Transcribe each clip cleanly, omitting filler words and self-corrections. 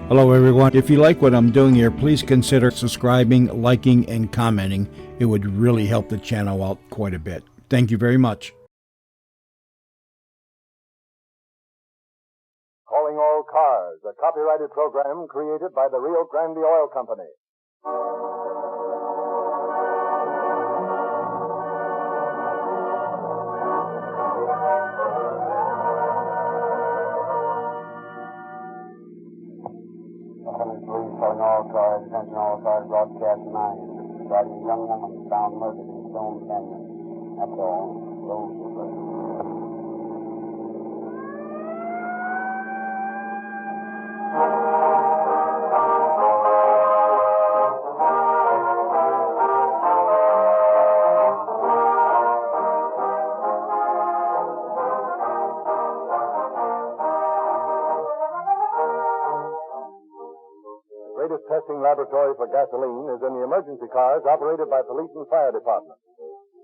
Hello, everyone. If you like what I'm doing here, please consider subscribing, liking, and commenting. It would really help the channel out quite a bit. Thank you very much. Calling All Cars, a copyrighted program created by the Rio Grande Oil Company. Calling all cars, attention all cars, broadcast 9. Regarding a young woman found murdered in Stone Canyon. That's all. Close the first. The greatest testing laboratory for gasoline is in the emergency cars operated by police and fire departments.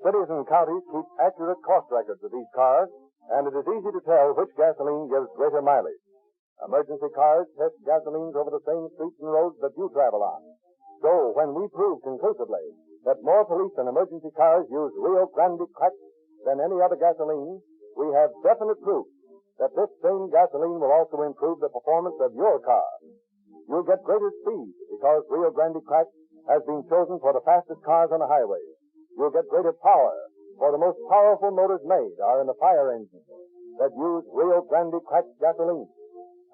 Cities and counties keep accurate cost records of these cars, and it is easy to tell which gasoline gives greater mileage. Emergency cars test gasolines over the same streets and roads that you travel on. So, when we prove conclusively that more police and emergency cars use Rio Grande cracked than any other gasoline, we have definite proof that this same gasoline will also improve the performance of your car. You'll get greater speed because Rio Grande cracked has been chosen for the fastest cars on the highway. You'll get greater power, for the most powerful motors made are in the fire engines that use Rio Grande cracked gasoline.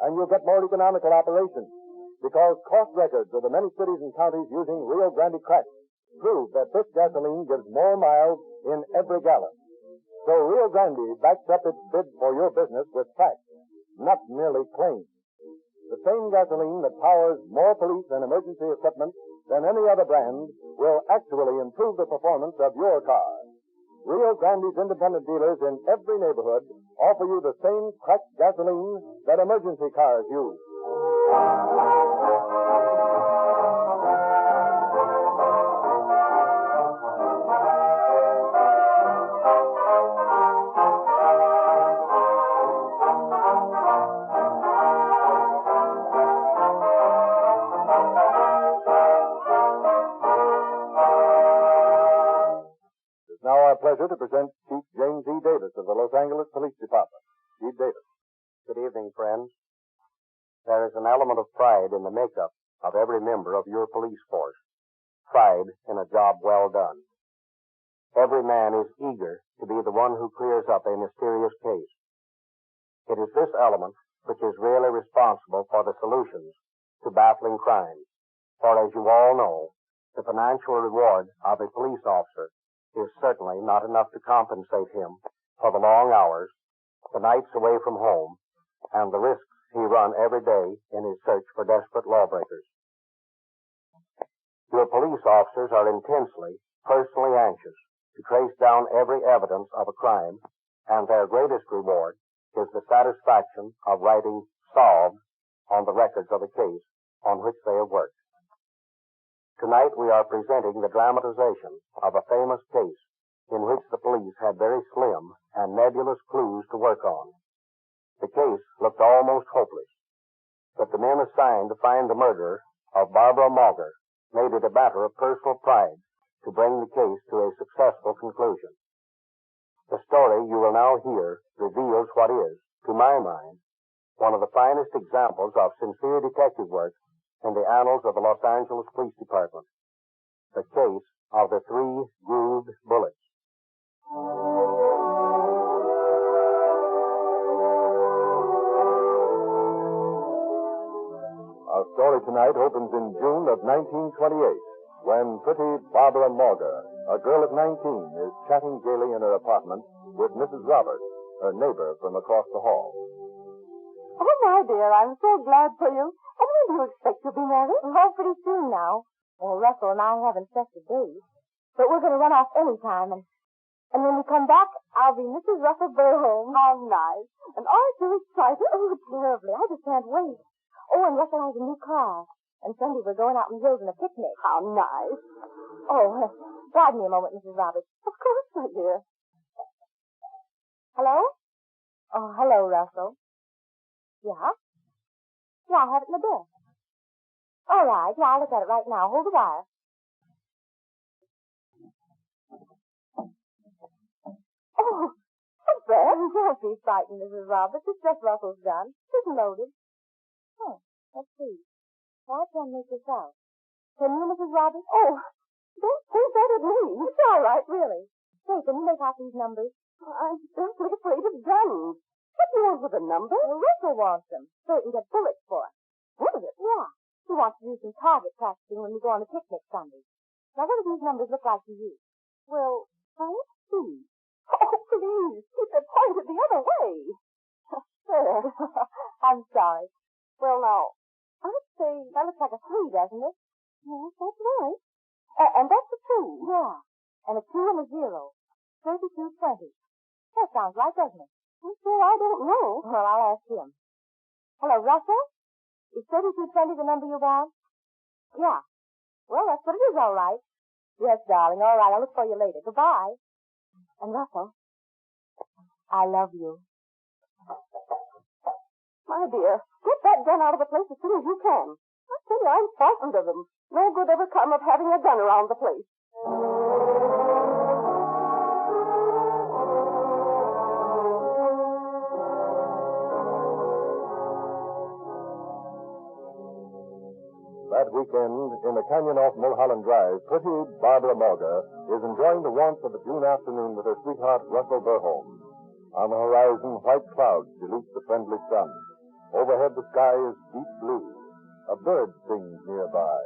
And you'll get more economical operations because cost records of the many cities and counties using Rio Grande cracked prove that this gasoline gives more miles in every gallon. So Rio Grande backs up its bid for your business with facts, not merely claims. The same gasoline that powers more police and emergency equipment than any other brand will actually improve the performance of your car. Rio Grande's independent dealers in every neighborhood offer you the same cracked gasoline that emergency cars use. Now our pleasure to present Chief James E. Davis of the Los Angeles Police Department. Chief Davis. Good evening, friends. There is an element of pride in the makeup of every member of your police force. Pride in a job well done. Every man is eager to be the one who clears up a mysterious case. It is this element which is really responsible for the solutions to baffling crimes. For as you all know, the financial reward of a police officer is certainly not enough to compensate him for the long hours, the nights away from home, and the risks he runs every day in his search for desperate lawbreakers. Your police officers are intensely, personally anxious to trace down every evidence of a crime, and their greatest reward is the satisfaction of writing solved on the records of a case on which they have worked. Tonight we are presenting the dramatization of a famous case in which the police had very slim and nebulous clues to work on. The case looked almost hopeless, but the men assigned to find the murderer of Barbara Mauger made it a matter of personal pride to bring the case to a successful conclusion. The story you will now hear reveals what is, to my mind, one of the finest examples of sincere detective work in the annals of the Los Angeles Police Department. The case of the 3 grooved bullets. Our story tonight opens in June of 1928, when pretty Barbara Mauger, a girl of 19, is chatting gaily in her apartment with Mrs. Roberts, her neighbor from across the hall. Oh, my dear, I'm so glad for you. And when do you expect to be married? Oh, pretty soon now. Well, Russell and I haven't set the date, but we're going to run off any time, and when we come back, I'll be Mrs. Russell Burholm. How nice. And aren't you excited? Oh, terribly. I just can't wait. Oh, and Russell has a new car. And Sunday we're going out in the hills on a picnic. How nice. Oh, pardon me a moment, Mrs. Roberts. Of course, my dear. Hello? Oh, hello, Russell. Yeah? Yeah, I have it in the desk. All right. Yeah, I'll look at it right now. Hold the wire. Oh, Fred. Don't be frightened, Mrs. Roberts. This dress Russell's done. It's loaded. Oh, let's see. Why can't I make this out? Can you, Mrs. Roberts? Oh, don't say that at me. It's all right, really. Say, can you make out these numbers? I'm simply afraid of guns. What do you want with a number? Well, Russell wants them, so he can get bullets for us. Bullets? Yeah. He wants to do some target practicing when we go on a picnic Sunday. Now, what do these numbers look like to you? Well, let's see. Oh, please, keep it pointed the other way. There. I'm sorry. Well, now, I'd say that looks like a 3, doesn't it? Yes, that's right. And that's a 2. Yeah. And a 2 and a 0. 3220. That sounds right, doesn't it? I'm sure I don't know. Well, I'll ask him. Hello, Russell? Is 3220 the number you want? Yeah. Well, that's what it is, all right. Yes, darling. All right, I'll look for you later. Goodbye. And Russell, I love you. My dear, get that gun out of the place as soon as you can. I tell you, I'm frightened of them. No good ever come of having a gun around the place. That weekend, in the canyon off Mulholland Drive, pretty Barbara Morga is enjoying the warmth of the June afternoon with her sweetheart, Russell Burholm. On the horizon, white clouds dilute the friendly sun. Overhead, the sky is deep blue. A bird sings nearby.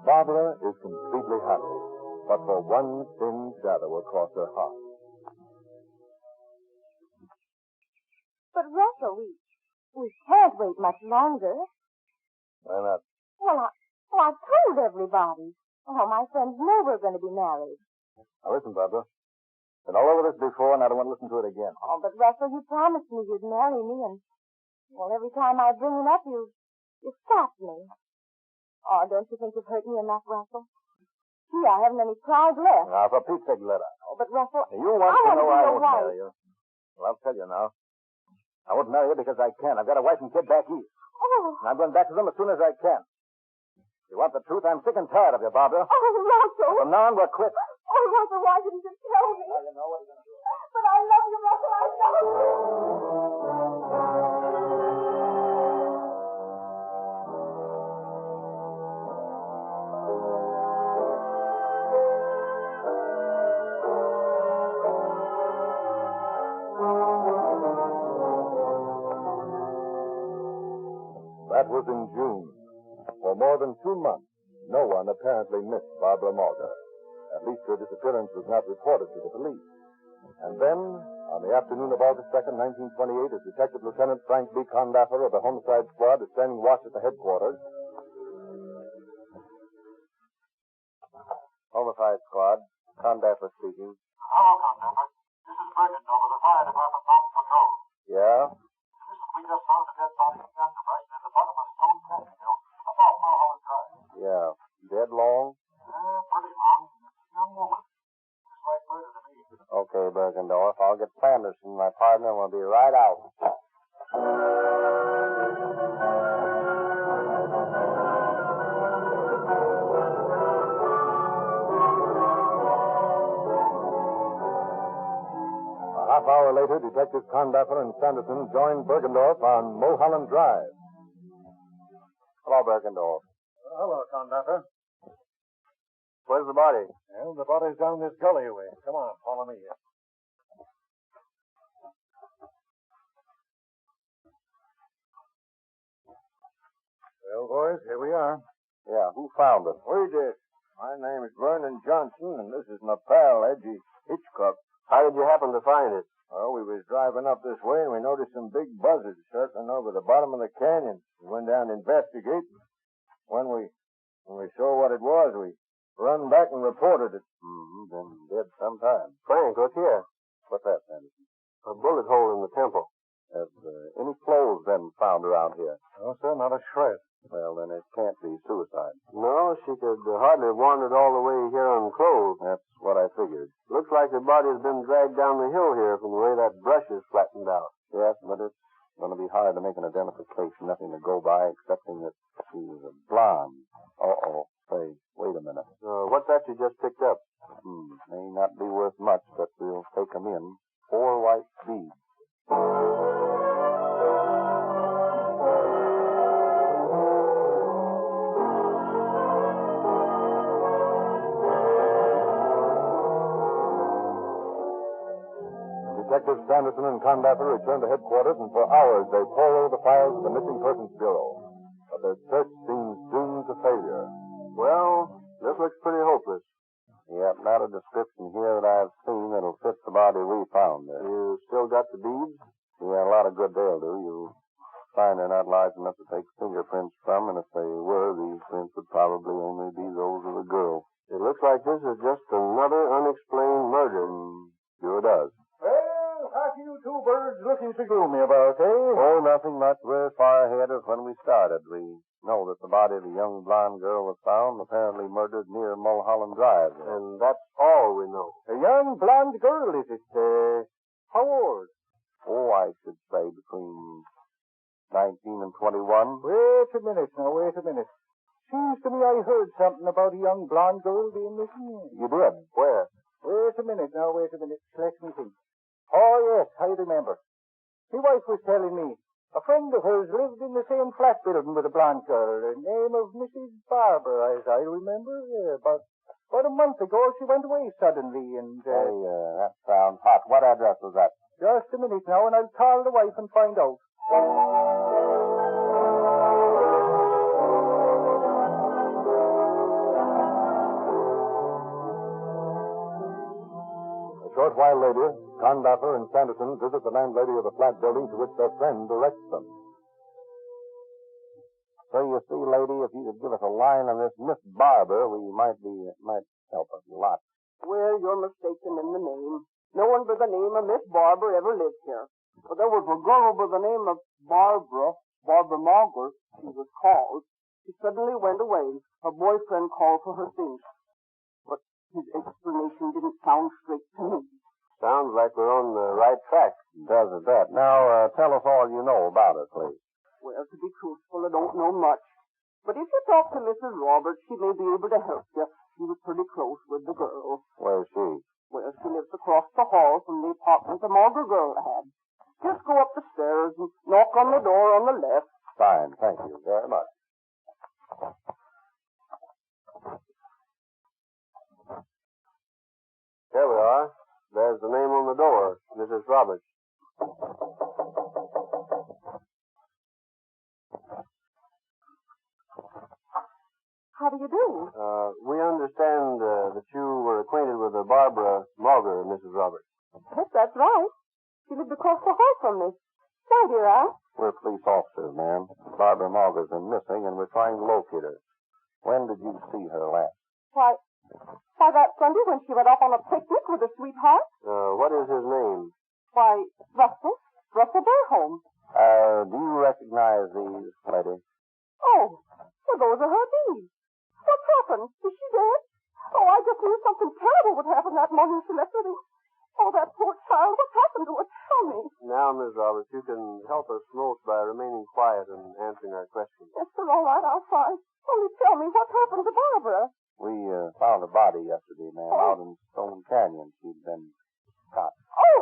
Barbara is completely happy, but for one thin shadow across her heart. But Russell, we can't wait much longer. Why not? Well, I told everybody. All my friends know we're going to be married. Now listen, Barbara. Been all over this before, and I don't want to listen to it again. Oh, but Russell, you promised me you'd marry me, and, well, every time I bring it up, you stop me. Oh, don't you think you've hurt me enough, Russell? Gee, I haven't any pride left. Now, for Pete's sake, let her. Oh, but Russell, You want to know I won't wife. marry you. Well, I'll tell you now. I won't marry you because I can. I've got a wife and kid back east. Oh. And I'm going back to them as soon as I can. You want the truth? I'm sick and tired of you, Barbara. Oh, Russell. From now on, we're quits. Oh, Russell, why didn't you tell me? Now you know what you're going to do. But I love you, Russell. I love you. That was in June. For more than 2 months, no one apparently missed Barbara Morga. At least her disappearance was not reported to the police. And then, on the afternoon of August 2nd, 1928, as Detective Lieutenant Frank B. Condaffer of the Homicide Squad is standing watch at the headquarters. Homicide Squad, Condaffer speaking. Hello, Condaffer. This is Bergendorf of the Fire Department Mountain Patrol. Yeah? Listen, we just found a dead body in the underbrush near the bottom of Stone Canyon Hill, about Mulholland Drive. Yeah. Dead long? Pretty long. Young woman. Looks like murder to me. Okay, Bergendorf. I'll get Sanderson, my partner, and we'll be right out. A half hour later, Detectives Condaffer and Sanderson joined Bergendorf on Mulholland Drive. Hello, Bergendorf. Hello, Condaffer. Where's the body? Well, the body's down this gully way. Come on, follow me here. Well, boys, here we are. Yeah, who found it? We did. My name is Vernon Johnson, and this is my pal, Edgy Hitchcock. How did you happen to find it? Well, we was driving up this way, and we noticed some big buzzards circling over the bottom of the canyon. We went down to investigate. When we saw what it was, we run back and reported it. Been dead some time. Frank, look here. What's that, Sanderson? A bullet hole in the temple. Have any clothes been found around here? No, sir, not a shred. Well, then it can't be suicide. No, she could hardly have wandered all the way here unclothed. That's what I figured. Looks like her body has been dragged down the hill here from the way that brush is flattened out. Yes, but it's going to be hard to make an identification. Nothing to go by excepting that she was a blonde. Detectives Sanderson and Condapper return to headquarters, and for hours they pore over the files of the Missing Persons Bureau. But their search seems doomed to failure. Well, this looks pretty hopeless. Yep, not a description here that I've seen that'll fit the body we found there. You still got the beads? Yeah, a lot of good they'll do. You'll find they're not large enough to take fingerprints from, and if they were, these prints would probably only be those of the girl. It looks like this is just another unexplained murder. Sure does. Well, what are you two birds looking so gloomy about, eh? Oh, nothing much. We're far ahead of when we started. We know that the body of the young blonde girl was found, apparently murdered near Mulholland Drive. And that's all we know. A young blonde girl, is it? How old? Oh, I should say between 19 and 21. Wait a minute now, wait a minute. Seems to me I heard something about a young blonde girl being missing. You did? Where? Wait a minute now, wait a minute. Let me think. Oh, yes, I remember. My wife was telling me a friend of hers lived in the same flat building with a blonde girl, the name of Mrs. Barber, as I remember. Yeah, but about a month ago, she went away suddenly, and... that sounds hot. What address was that? Just a minute now, and I'll call the wife and find out. A short while later, Condapper and Sanderson visit the landlady of the flat building to which their friend directs them. So you see, lady, if you could give us a line on this Miss Barber, it might help us a lot. Well, you're mistaken in the name. No one by the name of Miss Barber ever lived here. But there was a girl by the name of Barbara Margaret, she was called. She suddenly went away. Her boyfriend called for her things. But his explanation didn't sound straight to me. Sounds like we're on the right track. Does it that? Now, tell us all you know about it, please. Well, to be truthful, I don't know much. But if you talk to Mrs. Roberts, she may be able to help you. She was pretty close with the girl. Where's she? Well, she lives across the hall from the apartment the Margaret girl had. Just go up the stairs and knock on the door on the left. Fine, thank you very much. Here we are. There's the name on the door, Mrs. Roberts. How do you do? We understand that you were acquainted with Barbara Mauger, Mrs. Roberts. Yes, that's right. She lived across the hall from me. Why, dear Al? We're police officers, ma'am. Barbara Mauger's been missing, and we're trying to locate her. When did you see her last? Why, that Sunday when she went off on a picnic with her sweetheart. What is his name? Why, Russell Burholm. Do you recognize these, lady? Oh, well, those are her beads. What's happened? Is she dead? Oh, I just knew something terrible would happen that morning she left with him. Oh, that poor child. What's happened to her? Tell me. Now, Miss Roberts, you can help us most by remaining quiet and answering our questions. Yes, sir, all right, I'll try. Only tell me, what happened to Barbara? We found a body yesterday, ma'am, out in Stone Canyon. She'd been shot. Oh,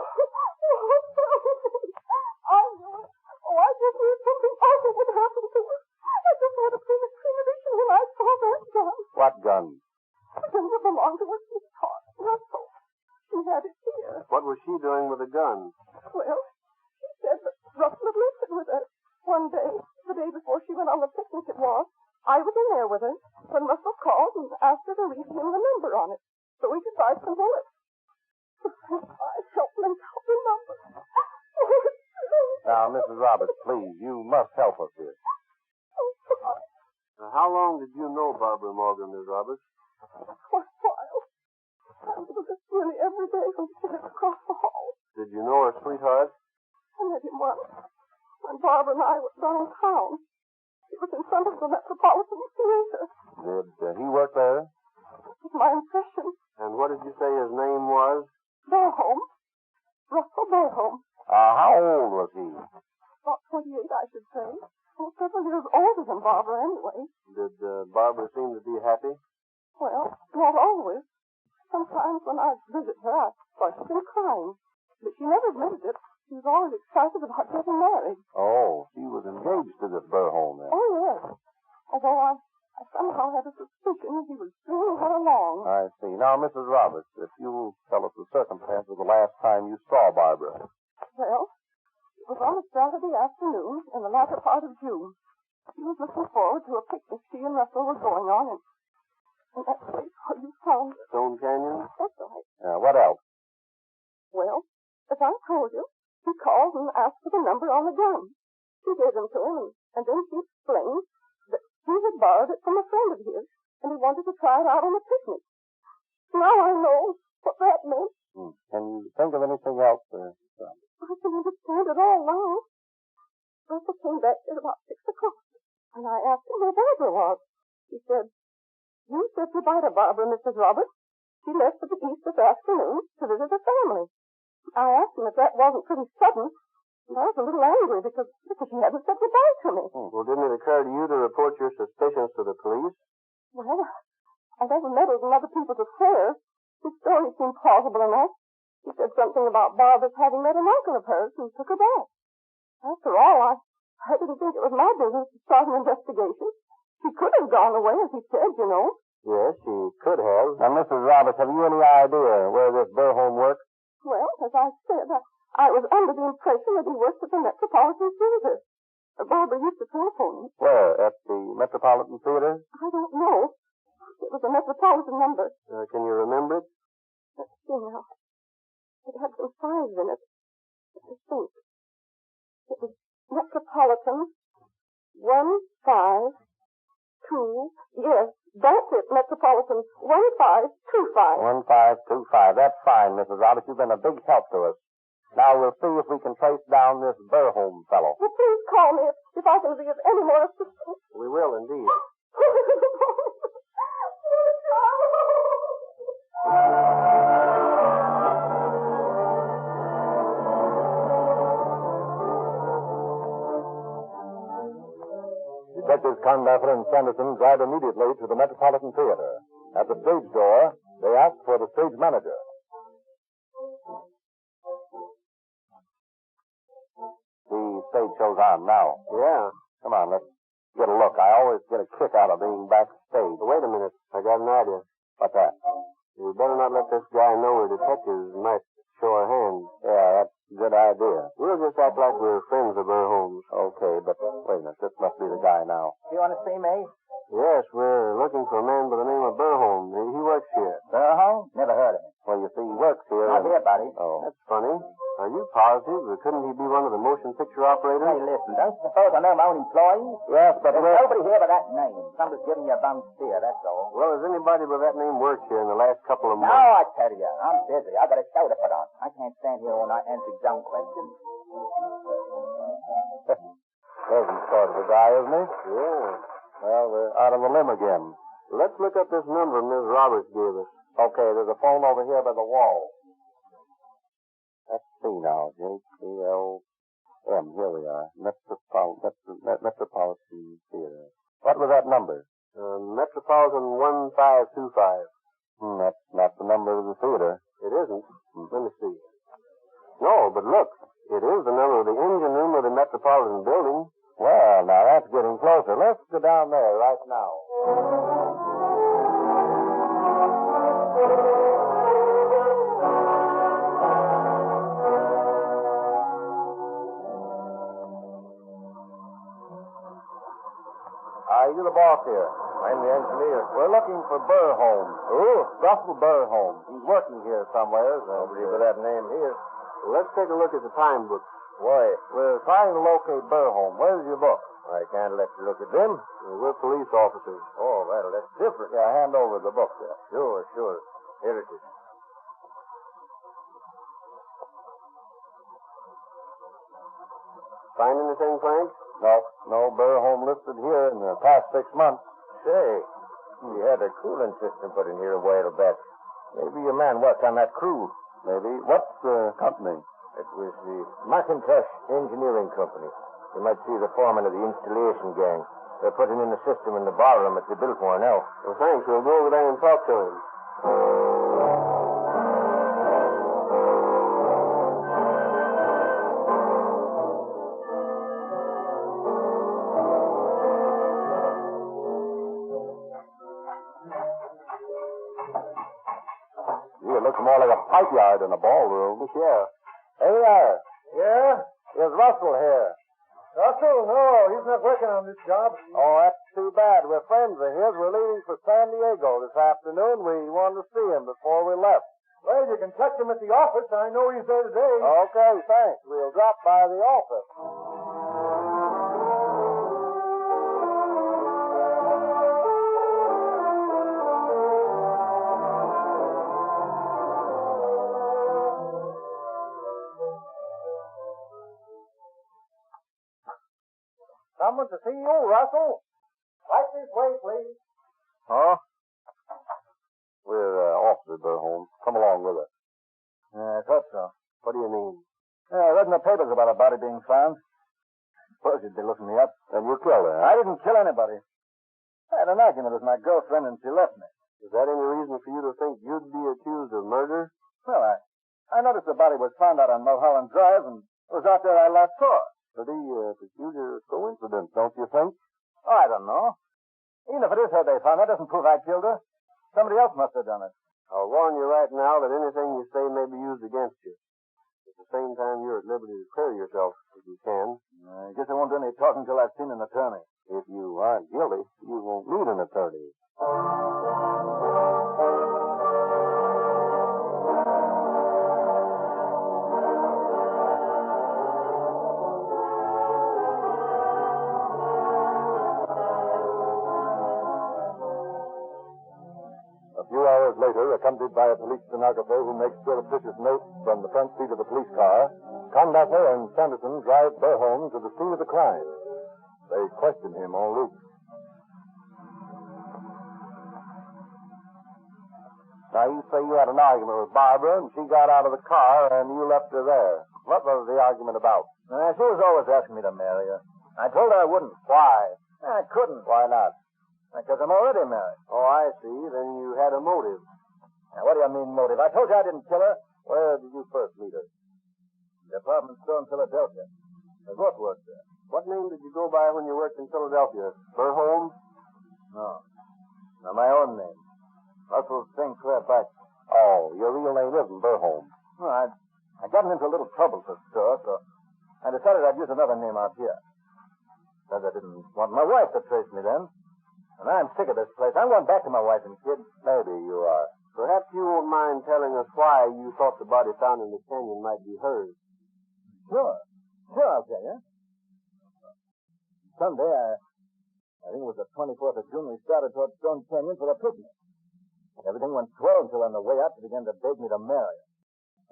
I knew it. Oh, I just knew something awful would happen to her. I just had a premonition when I saw that gun. What gun? The gun that belonged to her sweetheart, Russell. She had it here. What was she doing with the gun? Well, she said that Russell had left it with her. One day, the day before she went on the picnic it was, I was in there with her when Russell called and asked her to read him the number on it so he could buy some bullets. I helped him count the number. Now, Mrs. Roberts, please, you must help us here. How long did you know Barbara Morgan, Miss Roberts? For a while. I was with her nearly every day when she lived across the hall. Did you know her sweetheart? I met him once when Barbara and I were downtown. He was in front of the Metropolitan Theater. Did he work there? It was my impression. And what did you say his name was? Burholm. Russell Burholm. How old was he? About 28, I should say. Well, several years older than Barbara, anyway. Did Barbara seem to be happy? Well, not always. Sometimes when I visit her, I thought she'd been crying. But she never admitted it. She was always excited about getting married. Oh, she was engaged to this Burholm then. Oh, yes. Although I somehow had a suspicion he was stringing her along. I see. Now, Mrs. Roberts, if you'll tell us the circumstances of the last time you saw Barbara. Well, it was on a Saturday afternoon in the latter part of June. She was looking forward to a picnic she and Russell were going on in that place where you found. Stone Canyon? That's right. What else? Well, as I told you, he called and asked for the number on the gun. She gave them to him, and then she explained that he had borrowed it from a friend of his, and he wanted to try it out on a picnic. Now I know what that meant. Can you think of anything else? I can understand it all now. Russell came back at about 6 o'clock, and I asked him where Barbara was. He said, "You said goodbye to Barbara, Mrs. Roberts. She left for the East this afternoon to visit her family." I asked him if that wasn't pretty sudden, and I was a little angry because she hadn't said goodbye to me. Well, didn't it occur to you to report your suspicions to the police? Well, I never meddled in other people's affairs. His story seemed plausible enough. He said something about Barbara's having met an uncle of hers who took her back. After all, I didn't think it was my business to start an investigation. She could have gone away, as he said, you know. Yes, she could have. Now, Mrs. Roberts, have you any idea where this Burholm works? Well, as I said, I was under the impression that he worked at the Metropolitan Theater. Barbara used to telephone him. Where? At the Metropolitan Theater? I don't know. It was a Metropolitan number. Can you remember it? Let's see now. It had some fives in it. I think. It was Metropolitan 152. Yes, that's it. Metropolitan 1525. 1525. That's fine, Mrs. Roberts. You've been a big help to us. Now we'll see if we can trace down this Burholm fellow. Well, please call me if I can be of any more assistance. We will indeed. Detectives Condather and Sanderson drive immediately to the Metropolitan Theater. At the stage door, they ask for the stage manager. The stage show's on now. Yeah. Come on, let's get a look. I always get a kick out of being backstage. Wait a minute. I got an idea. What's that? You better not let this guy know we're detectives. We might show our hands. Yeah, that's a good idea. We'll just act like we're friends of Burholm's. Okay, but wait a minute. This must be the guy now. You want to see me? Yes, we're looking for a man by the name of Burholm. He works here. Burholm? Never heard of him. Well, you see, he works here. Not here, buddy. Oh. That's funny. Are you positive? Or couldn't he be one of the motion picture operators? Hey, listen, don't you suppose I know my own employees? Yes, but There's nobody here by that name. Somebody's giving you a bum steer, that's all. Well, has anybody by that name worked here in the last couple of No, months? I tell you, I'm busy. I got a show to put on. I can't stand here all night answering dumb questions. There's sort of the guy, isn't he? Yeah. Well, we're out on the limb again. Let's look up this number Ms. Roberts gave us. Okay, there's a phone over here by the wall. Let's see now. J-C-L-M. Here we are. Metropolitan Theater. What was that number? Metropolitan 1525. That's not the number of the theater. It isn't. Let me see. No, but look. It is the number of the engine room of the Metropolitan building. Well, now that's getting closer. Let's go down there right now. You're the boss here. I'm the engineer. We're looking for Burholm. Who? Russell Burholm. He's working here somewhere. Nobody with that name here. Well, let's take a look at the time book. Why? We're trying to locate Burholm. Where's your book? I can't let you look at them. We're police officers. Oh, that's different. Yeah, hand over the book there. Sure. Here it is. Find anything, Frank? No Burholm listed here in the past 6 months. Say, we had a cooling system put in here a while back. Maybe your man worked on that crew. Maybe. What's the company? It was the Macintosh Engineering Company. You might see the foreman of the installation gang. They're putting in the system in the barroom that they built for now. Well, thanks. We'll go over there and talk to him. looks more like a pipe yard than a ballroom. Yeah. Hey there. Yeah? Is Russell here? Russell? No, he's not working on this job. Oh, that's too bad. We're friends of his. We're leaving for San Diego this afternoon. We wanted to see him before we left. Well, you can catch him at the office. I know he's there today. Okay, thanks. We'll drop by the office. Someone to see you, Russell. Right this way, please. Huh? We're Officer Burholm. Come along with us. Yeah, I thought so. What do you mean? Yeah, I read in the papers about a body being found. Suppose you'd be looking me up. And you killed her, I didn't kill anybody. I had an argument with my girlfriend and she left me. Is that any reason for you to think you'd be accused of murder? Well, I noticed the body was found out on Mulholland Drive and it was out there I last saw it. Pretty peculiar coincidence, don't you think? Oh, I don't know. Even if it is her they found, that doesn't prove I killed her. Somebody else must have done it. I'll warn you right now that anything you say may be used against you. At the same time, you're at liberty to clear yourself if you can. I guess I won't do any talking until I've seen an attorney. If you aren't guilty, you won't need an attorney. Later, accompanied by a police stenographer who makes surreptitious notes from the front seat of the police car, Conductor and Sanderson drive Burholm to the scene of the crime. They question him en route. Now, you say you had an argument with Barbara, and she got out of the car, and you left her there. What was the argument about? She was always asking me to marry her. I told her I wouldn't. Why? I couldn't. Why not? Because I'm already married. Oh, I see. Then you had a motive. Now, what do you mean, motive? I told you I didn't kill her. Where did you first meet her? The department store in Philadelphia. I both worked there. What name did you go by when you worked in Philadelphia? Burholm? No. No, my own name. Russell St. Clair Baxter. Oh, your real name isn't Burholm. No, I'd gotten into a little trouble for store, so I decided I'd use another name out here. Because I didn't want my wife to trace me then. And I'm sick of this place. I'm going back to my wife and kid. Maybe you are. Perhaps you won't mind telling us why you thought the body found in the canyon might be hers. Sure. Sure, I'll tell you. Someday, I think it was the 24th of June, we started toward Stone Canyon for a picnic. Everything went swell until on the way out she began to beg me to marry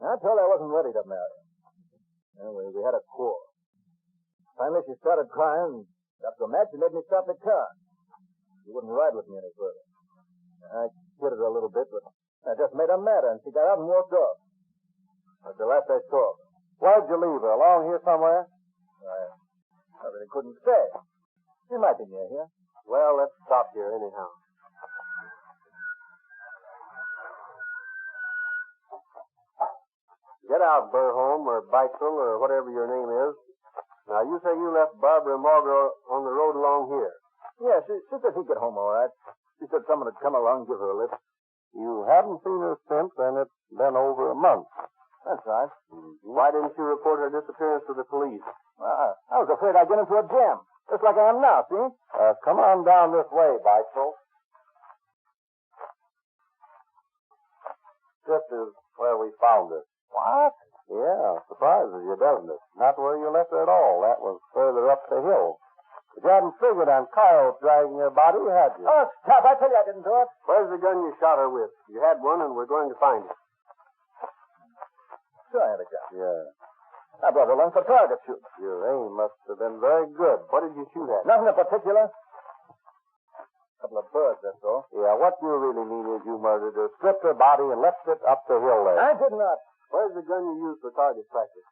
her. I told her I wasn't ready to marry her. Anyway, we had a quarrel. Finally, she started crying and got so mad she made me stop the car. She wouldn't ride with me any further. I kidded her a little bit, but I just made her madder, and she got out and walked off. That's the last I saw of her. Why'd you leave her? Along here somewhere? I really couldn't say. She might be near here. Well, let's stop here anyhow. Get out, Burholm, or Beitzel, or whatever your name is. Now, you say you left Barbara and Margaret on the road along here. Yeah, she said he'd get home all right. She said someone would come along and give her a lift. You haven't seen her since, and it's been over a month. That's right. Mm-hmm. Why didn't you report her disappearance to the police? I was afraid I'd get into a jam, just like I am now, see? Come on down this way, Beitzel. This is where we found her. What? Yeah, surprises you, doesn't it? Not where you left her at all. That was further up the hill. But you hadn't figured on Kyle dragging her body, had you? Oh, stop. I tell you I didn't do it. Where's the gun you shot her with? You had one, and we're going to find it. Sure I had a gun. Yeah. I brought along for target shooting. Your aim must have been very good. What did you shoot at? Nothing in particular. A couple of birds, that's all. Yeah, what you really mean is you murdered her, stripped her body, and left it up the hill there. I did not. Where's the gun you used for target practice?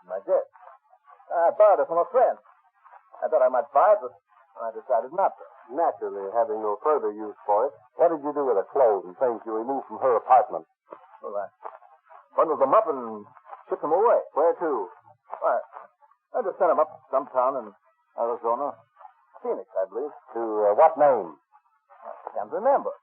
My desk. I borrowed it from a friend. I thought I might buy it, but I decided not to. Naturally, having no further use for it, what did you do with the clothes and things you removed from her apartment? Well, I bundled them up and shipped them away. Where to? I just sent them up to some town in Arizona. Phoenix, I believe. To what name? I can't remember.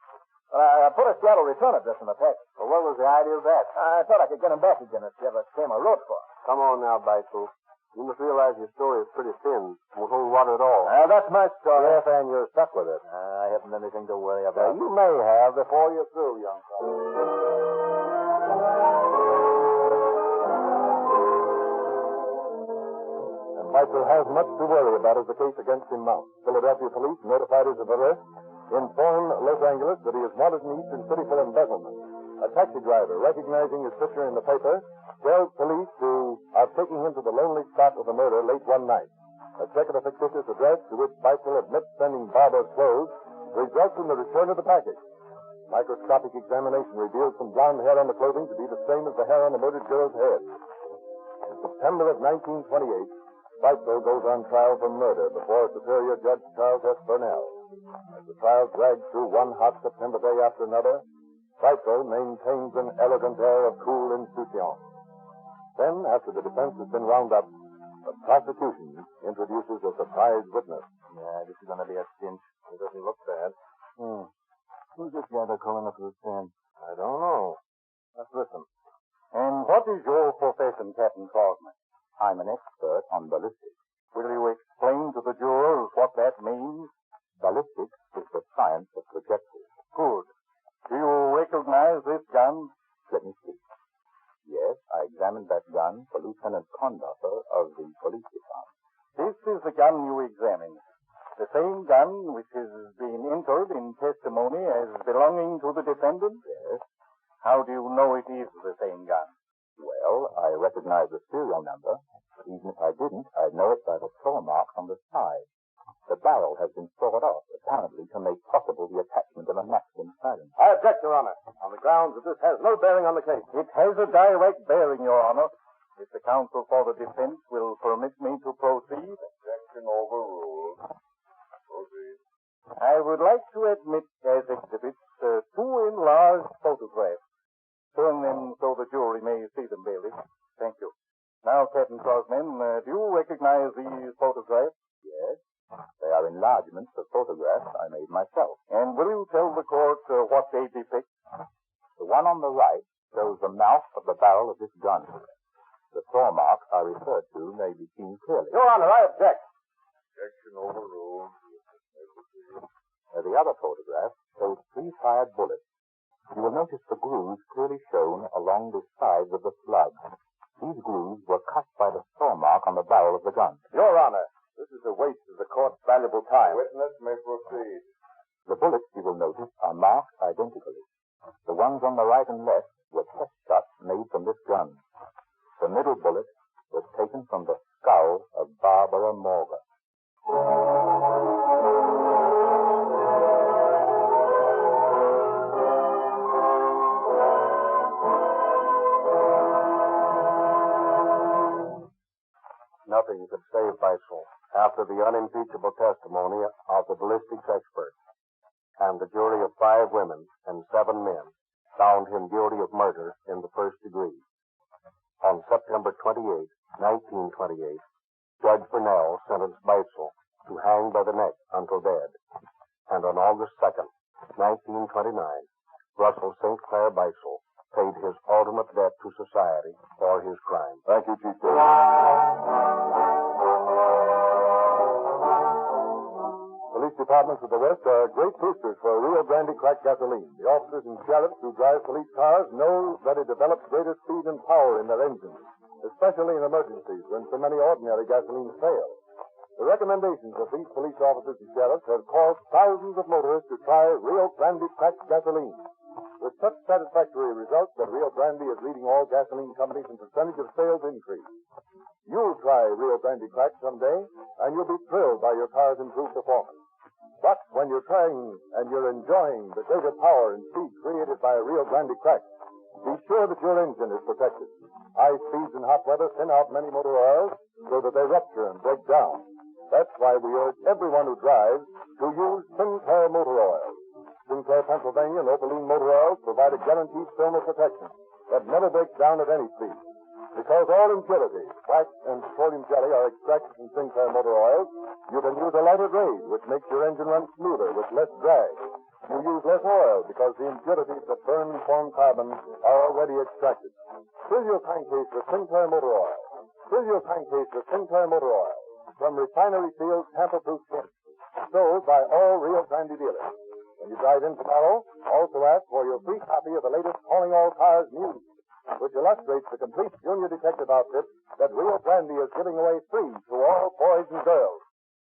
I put a Seattle return address in the package. Well, what was the idea of that? I thought I could get him back again if you ever came or wrote for him. Come on now, Beitzel. You must realize your story is pretty thin. Won't hold water at all. That's my story. Yes, and you're stuck with it. I haven't anything to worry about. You may have before you're through, young fellow. And Beitzel has much to worry about as the case against him mounts. Philadelphia police notified his arrest, informed Los Angeles that he is wanted in Eastern City for embezzlement. A taxi driver, recognizing his picture in the paper, tells police are taking him to the lonely spot of the murder late one night. A check of a fictitious address to which Beitzel admits sending Barbara's clothes results in the return of the package. Microscopic examination reveals some blonde hair on the clothing to be the same as the hair on the murdered girl's head. In September of 1928, Beitzel goes on trial for murder before Superior Judge Charles S. Burnell. As the trial drags through one hot September day after another, Beitzel maintains an elegant air of cool insouciance. Then, after the defense has been wound up, the prosecution introduces a surprise witness. Yeah, this is going to be a cinch. It doesn't look bad. Who's this guy they're calling up to the stand? I don't know. Let's listen. And what is your profession, Captain Crosman? I'm an expert on ballistics. Will you explain to the jurors what that means? Ballistics is the science of projectiles. Good. Do you recognize this gun? Let me see. Yes, I examined that gun for Lieutenant Condorfer of the police department. This is the gun you examined. The same gun which is being entered in testimony as belonging to the defendant? Yes. How do you know it is the same gun? Well, I recognize the serial number. Even if I didn't, I'd know it by the claw marks on the side. The barrel has been sawed off, apparently to make possible the attachment of a Maxim silencer. I object, Your Honor, on the grounds that this has no bearing on the case. It has a direct bearing, Your Honor. If the counsel for the defense will permit me to proceed. Objection overruled. Proceed. I would like to admit as exhibits two enlarged photographs. Turn them so the jury may see them, bailiff. Thank you. Now, Captain Crosman, do you recognize these photographs? Yes. They are enlargements of photographs I made myself. And will you tell the court what they depict? The one on the right shows the mouth of the barrel of this gun. The claw marks I referred to may be seen clearly. Your Honor, I object. Objection overruled. The other photograph shows 3 fired bullets. You will notice the grooves clearly shown along the sides of the slug. These grooves were cut by the saw mark on the barrel of the gun. Your Honor, this is a waste of the court's valuable time. Witness may proceed. The bullets, you will notice, are marked identically. The ones on the right and left were test shots made from this gun. The middle bullet was taken from the skull of Barbara Morgan. Nothing could save Beitzel after the unimpeachable testimony of the ballistics expert. And the jury of 5 women and 7 men found him guilty of murder in the first degree. On September 28, 1928, Judge Burnell sentenced Beitzel to hang by the neck until dead. And on August 2nd, 1929, Russell St. Clair Beitzel paid his ultimate debt to society for his crime. Thank you, Chief Justice. Police departments of the West are great boosters for Rio Grande cracked gasoline. The officers and sheriffs who drive police cars know that it develops greater speed and power in their engines, especially in emergencies when so many ordinary gasolines fail. The recommendations of these police officers and sheriffs have caused thousands of motorists to try Rio Grande cracked gasoline. With such satisfactory results that Rio Grande is leading all gasoline companies in percentage of sales increase. You'll try Rio Grande cracked someday, and you'll be thrilled by your car's improved performance. But when you're trying and you're enjoying the greater power and speed created by Rio Grande cracked, be sure that your engine is protected. High speeds and hot weather thin out many motor oils so that they rupture and break down. That's why we urge everyone who drives to use Sinclair motor oil. Sinclair, Pennsylvania, and Opaline motor oils provide a guaranteed film of protection that never breaks down at any speed. Because all impurities, wax and petroleum jelly, are extracted from Sinclair motor oils, you can use a lighter grade, which makes your engine run smoother with less drag. You use less oil because the impurities that burn and form carbon are already extracted. Fill your crankcase with Sinclair Motor Oil. Fill your crankcase with Sinclair Motor Oil from refinery-sealed tamper-proof tins, sold by all Rio Grande dealers. When you drive in tomorrow, also ask for your free copy of the latest Calling All Cars news, which illustrates the complete junior detective outfit that Rio Grande is giving away free to all boys and girls.